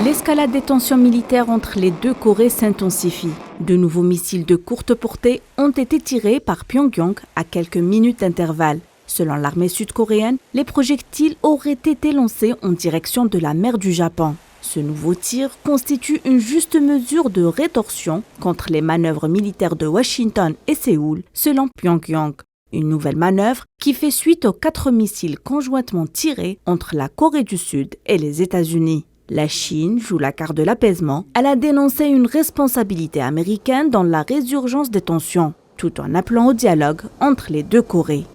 L'escalade des tensions militaires entre les deux Corées s'intensifie. De nouveaux missiles de courte portée ont été tirés par Pyongyang à quelques minutes d'intervalle. Selon l'armée sud-coréenne, les projectiles auraient été lancés en direction de la mer du Japon. Ce nouveau tir constitue une juste mesure de rétorsion contre les manœuvres militaires de Washington et Séoul, selon Pyongyang. Une nouvelle manœuvre qui fait suite aux 4 missiles conjointement tirés entre la Corée du Sud et les États-Unis. La Chine joue la carte de l'apaisement. Elle a dénoncé une responsabilité américaine dans la résurgence des tensions, tout en appelant au dialogue entre les deux Corées.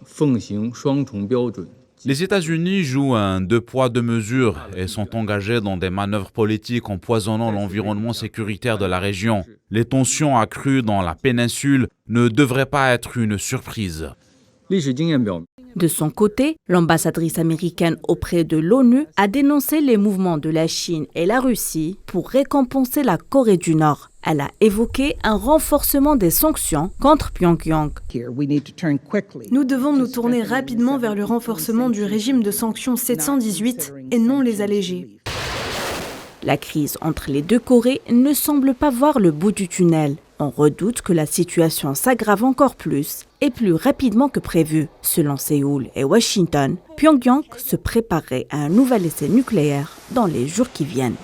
Les États-Unis jouent un deux poids deux mesures et sont engagés dans des manœuvres politiques empoisonnant l'environnement sécuritaire de la région. Les tensions accrues dans la péninsule ne devraient pas être une surprise. De son côté, l'ambassadrice américaine auprès de l'ONU a dénoncé les mouvements de la Chine et la Russie pour récompenser la Corée du Nord. Elle a évoqué un renforcement des sanctions contre Pyongyang. Nous devons nous tourner rapidement vers le renforcement du régime de sanctions 718 et non les alléger. La crise entre les deux Corées ne semble pas voir le bout du tunnel. On redoute que la situation s'aggrave encore plus et plus rapidement que prévu. Selon Séoul et Washington, Pyongyang se préparerait à un nouvel essai nucléaire dans les jours qui viennent.